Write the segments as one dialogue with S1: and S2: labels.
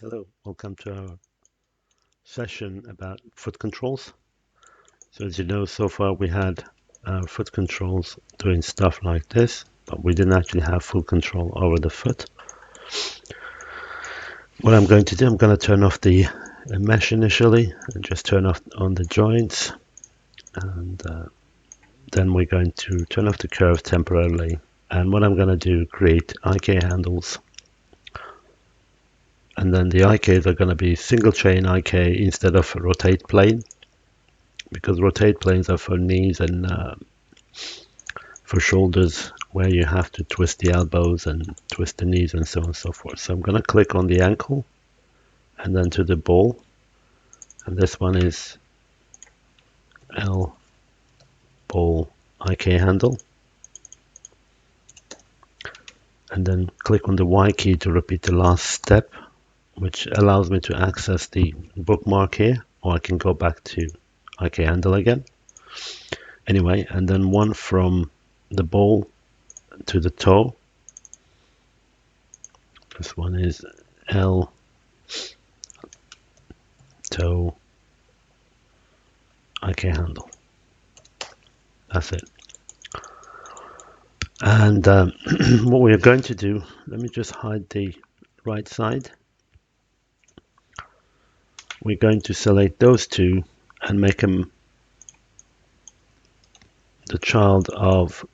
S1: Hello, welcome to our session about foot controls. So as you know, so far we had our foot controls doing stuff like this, but we didn't actually have full control over the foot. What I'm going to do, I'm going to turn off the mesh initially and just turn off on the joints, and then we're going to turn off the curve temporarily. And what I'm going to do, create IK handles, and then the IKs are going to be single chain IK instead of rotate plane, because rotate planes are for knees and for shoulders, where you have to twist the elbows and twist the knees and so on and so forth. So I'm going to click on the ankle and then to the ball, and this one is L ball IK handle, and then click on the Y key to repeat the last step, which allows me to access the bookmark here, or I can go back to IK handle again. Anyway, and then one from the ball to the toe. This one is L toe IK handle. That's it. And what we are going to do, let me just hide the right side. We're going to select those two and make them the child of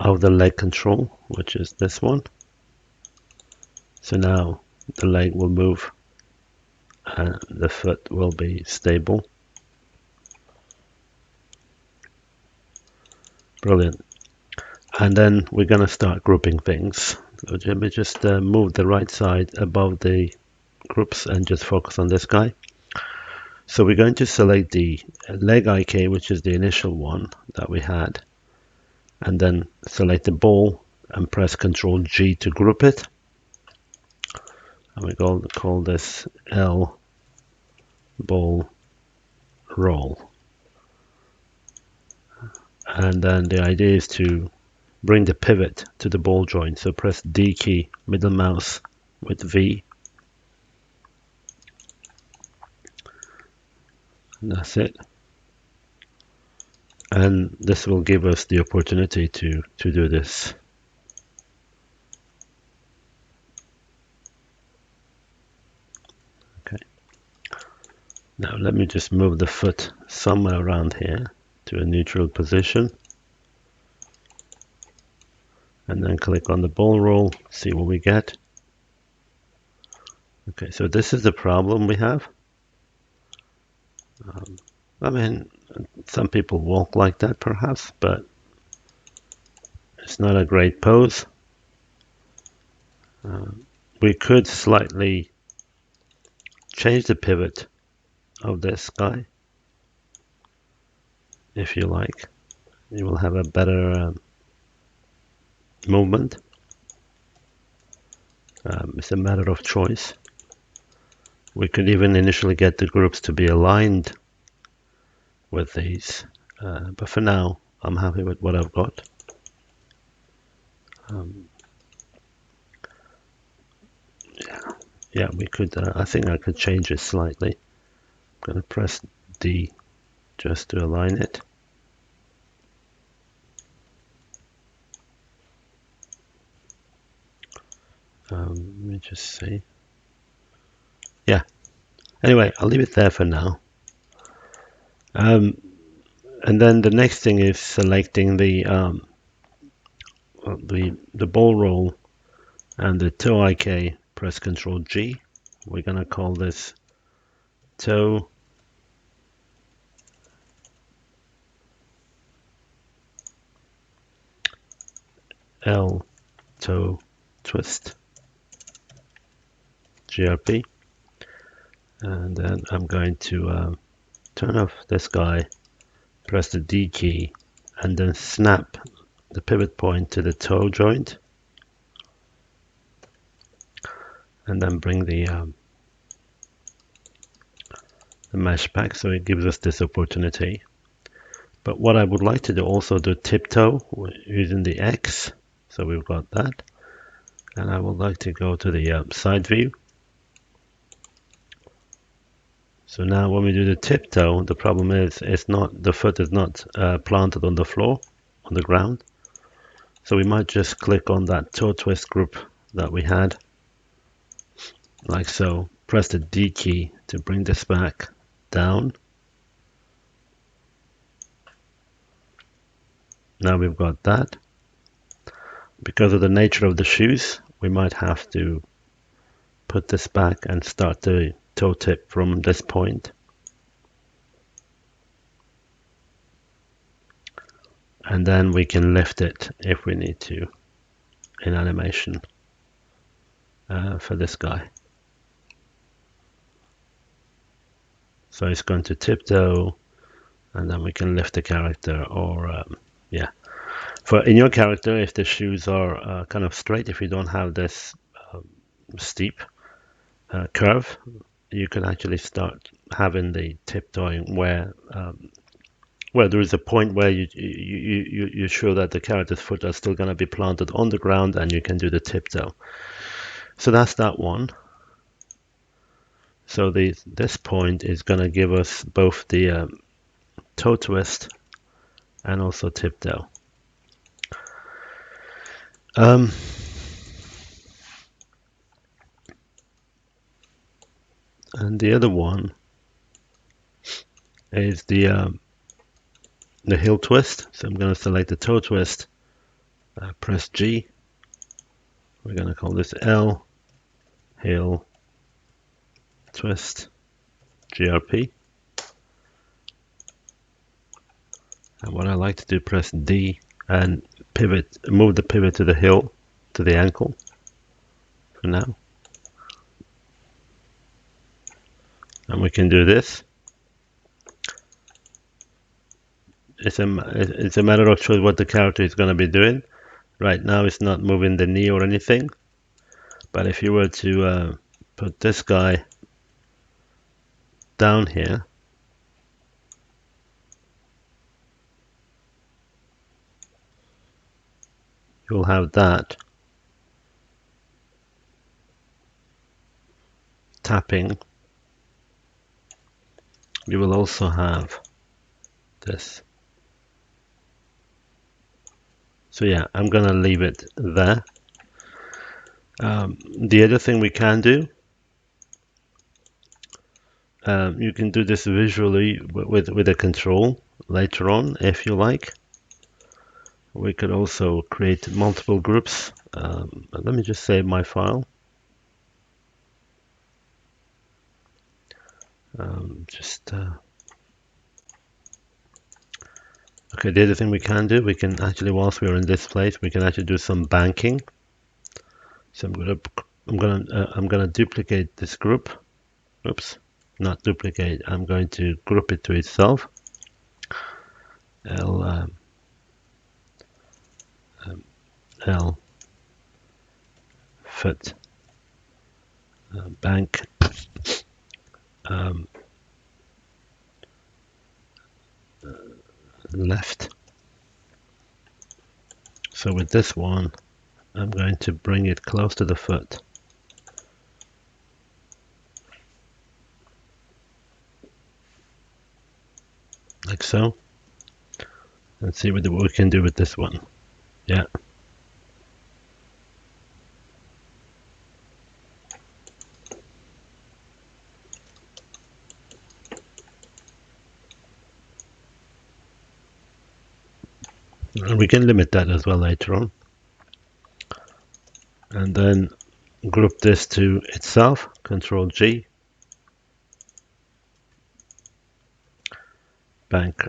S1: the leg control, which is this one. So now the leg will move and the foot will be stable. Brilliant. And then we're going to start grouping things. So let me just move the right side above the groups and just focus on this guy. So we're going to select the leg IK, which is the initial one that we had, and then select the ball and press Ctrl G to group it. And we call this L ball roll. And then the idea is to bring the pivot to the ball joint. So press D key, middle mouse with V. And that's it. And this will give us the opportunity to do this. Okay. Now let me just move the foot somewhere around here to a neutral position. And then click on the ball roll, see what we get. Okay, so this is the problem we have. I mean, some people walk like that perhaps, but it's not a great pose. We could slightly change the pivot of this guy, if you like. You will have a better movement. It's a matter of choice. We could even initially get the groups to be aligned with these, but for now I'm happy with what I've got. Yeah, we could, I think I could change it slightly. I'm going to press D just to align it. Let me just see. Yeah. Anyway, I'll leave it there for now. And then the next thing is selecting the ball roll and the toe IK. Press Ctrl G. We're going to call this toe L toe twist GRP. And then I'm going to turn off this guy, press the D key, and then snap the pivot point to the toe joint, and then bring the mesh back, so it gives us this opportunity. But what I would like to do, also do tiptoe using the X, so we've got that, And I would like to go to the side view. So now when we do the tiptoe, the problem is the foot is not planted on the floor, on the ground. So we might just click on that toe twist group that we had, like so. Press the D key to bring this back down. Now we've got that. Because of the nature of the shoes, we might have to put this back and start the toe tip from this point. And then we can lift it if we need to in animation for this guy. So it's going to tiptoe, and then we can lift the character, or yeah. For in your character, if the shoes are kind of straight, if you don't have this steep curve, you can actually start having the tiptoeing where there is a point where you're sure that the character's foot are still going to be planted on the ground, and you can do the tiptoe. So that's that one. So this point is going to give us both the toe twist and also tiptoe. And the other one is the heel twist. So I'm going to select the toe twist, press G. We're going to call this L, heel twist, GRP. And what I like to do, press D and pivot, move the pivot to the heel, to the ankle for now. And we can do this. It's a matter of choice what the character is going to be doing. Right now it's not moving the knee or anything. But if you were to put this guy down here, you'll have that tapping. You will also have this. So yeah, I'm gonna leave it there. The other thing we can do, you can do this visually with a control later on if you like. We could also create multiple groups. Let me just save my file. Okay, the other thing we can do, we can actually, whilst we're in this place, we can actually do some banking. So I'm gonna duplicate this group. Oops, not duplicate. I'm going to group it to itself. L foot bank left. So with this one, I'm going to bring it close to the foot. Like so. Let's see what we can do with this one. Yeah. And we can limit that as well later on. And then group this to itself, Control G. Bank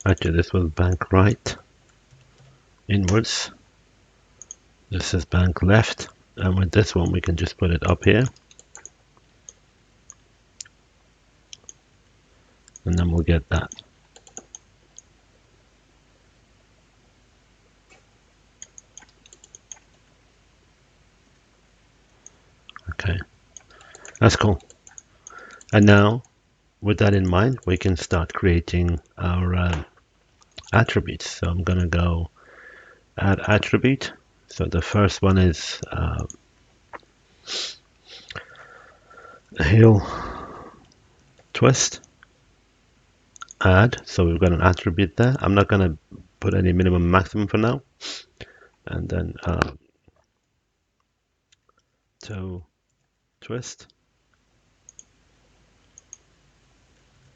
S1: actually this was bank right inwards. This is bank left, and with this one we can just put it up here, and then we'll get that. Okay, that's cool. And now with that in mind, we can start creating our attributes. So I'm going to go add attribute. So the first one is heel twist add. So we've got an attribute there. I'm not going to put any minimum maximum for now. And then toe twist,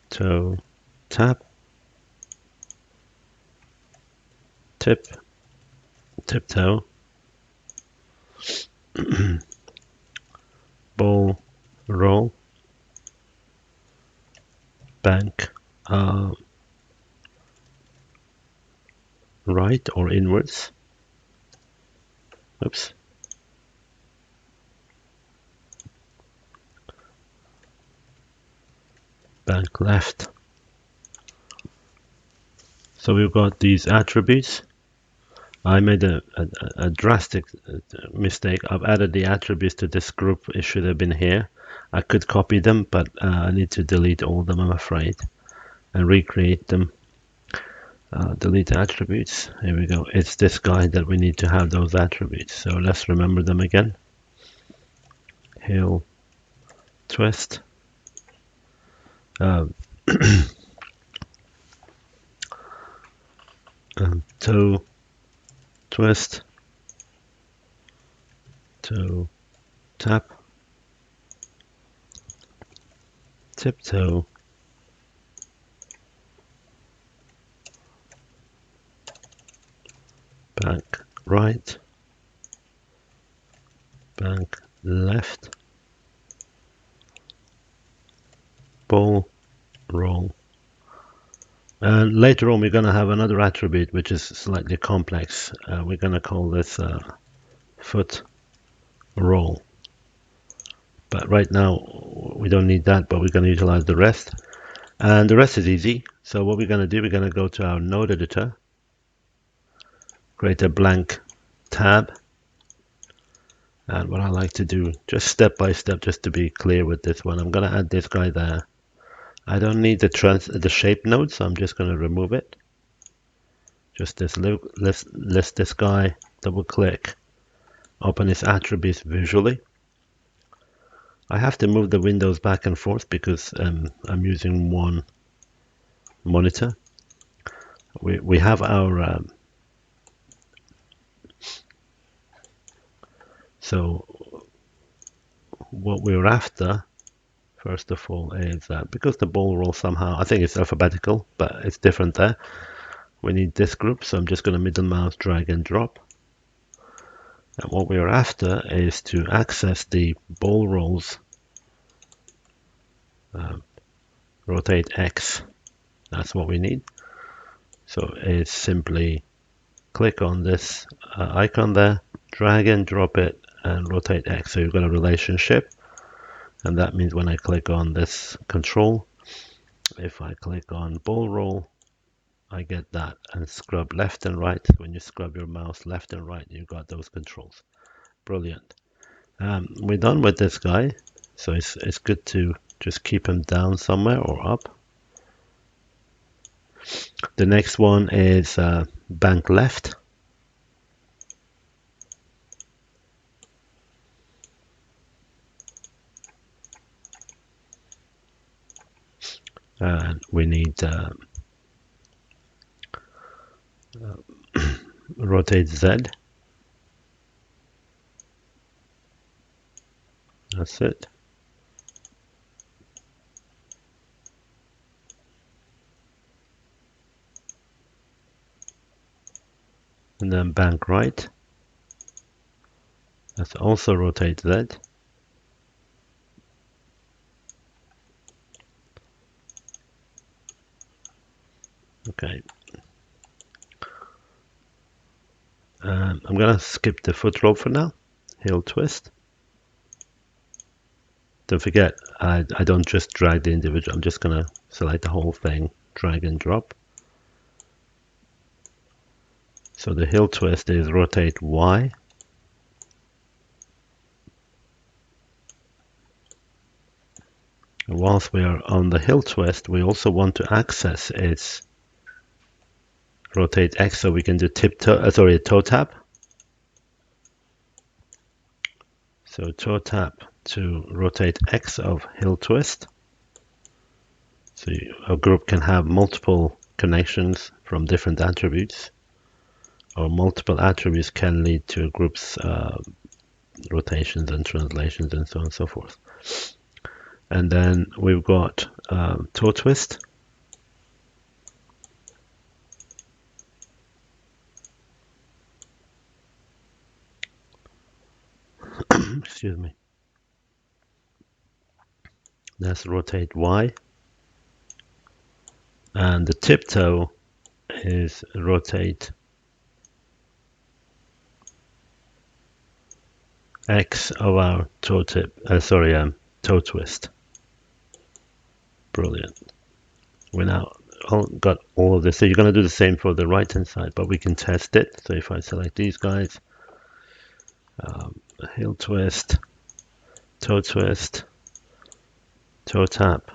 S1: toe tap, tip, tiptoe, ball roll, bank right or inwards. Oops. Bank left. So we've got these attributes. I made a drastic mistake. I've added the attributes to this group. It should have been here. I could copy them, but I need to delete all of them, I'm afraid, and recreate them. Delete attributes. Here we go. It's this guy that we need to have those attributes. So let's remember them again. Heel twist. Toe twist, toe tap, tiptoe, bank right, bank left, ball roll. And later on we're going to have another attribute which is slightly complex. We're going to call this foot roll. But right now we don't need that, but we're going to utilize the rest. And the rest is easy. So what we're going to do, we're going to go to our node editor, create a blank tab. And what I like to do, just step by step, just to be clear with this one, I'm going to add this guy there. I don't need the shape node, so I'm just going to remove it. Just this list this guy, double click, open his attributes visually. I have to move the windows back and forth because I'm using one monitor. We have our so what we're after, first of all, is because the ball roll somehow, I think it's alphabetical, but it's different there. We need this group, so I'm just going to middle mouse drag and drop. And what we're after is to access the ball rolls, rotate X. That's what we need. So it's simply click on this icon there, drag and drop it, and rotate X. So you've got a relationship. And that means when I click on this control, if I click on ball roll, I get that, and scrub left and right. When you scrub your mouse left and right, you've got those controls. Brilliant. We're done with this guy, so it's good to just keep him down somewhere or up. The next one is bank left. And we need rotate Z. That's it. And then bank right. That's also rotate Z. Okay. I'm going to skip the foot roll for now. Heel twist. Don't forget, I don't just drag the individual. I'm just going to select the whole thing, drag and drop. So the heel twist is rotate Y. Whilst we are on the hill twist, we also want to access its rotate X, so we can do toe tap. So toe tap to rotate X of hill twist. So a group can have multiple connections from different attributes, or multiple attributes can lead to a group's rotations and translations and so on and so forth. And then we've got toe twist. Excuse me. That's rotate Y. And the tiptoe is rotate X of our toe twist. Brilliant. We now got all of this. So you're going to do the same for the right hand side, but we can test it. So if I select these guys, heel twist, toe tap.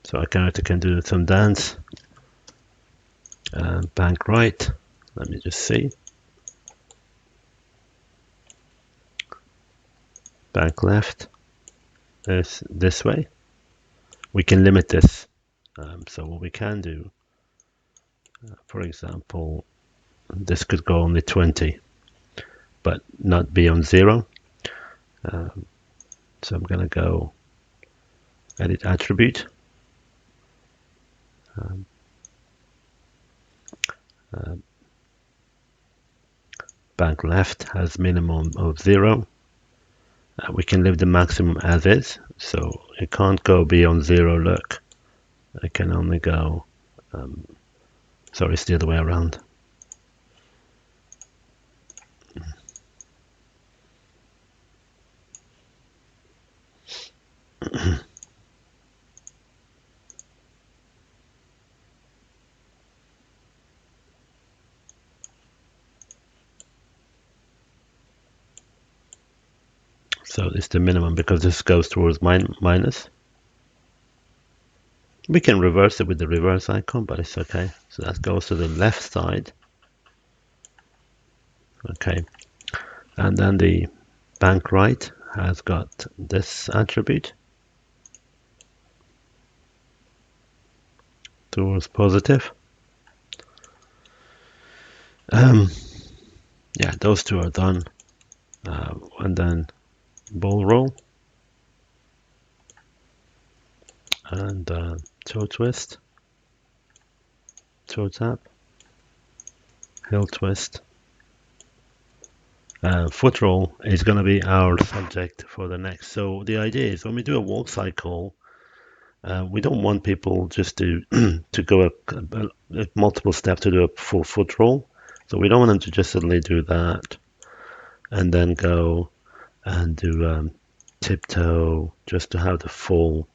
S1: So our character can do some dance. Bank right. Let me just see. Bank left is this way. We can limit this. So what we can do, for example, this could go only 20, but not beyond 0. So I'm going to go edit attribute. Bank left has minimum of 0. We can leave the maximum as is, so it can't go beyond 0. Look, it can only go, sorry, it's the other way around. So it's the minimum because this goes towards minus. We can reverse it with the reverse icon, but it's okay. So that goes to the left side. Okay. And then the bank right has got this attribute towards positive. Yeah, those two are done. And then ball roll and toe twist, toe tap, heel twist. Foot roll is going to be our subject for the next. So the idea is when we do a walk cycle, we don't want people just to to go a multiple step to do a full foot roll. So we don't want them to just suddenly do that and then go and do tiptoe just to have the full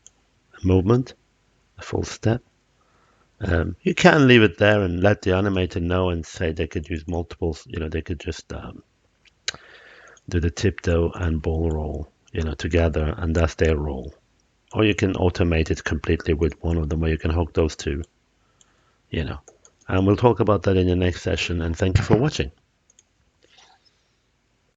S1: movement, a full step. You can leave it there and let the animator know and say they could use multiples. They could just do the tiptoe and ball roll, together, and that's their roll. Or you can automate it completely with one of them, where you can hook those two, And we'll talk about that in the next session. And thank you for watching.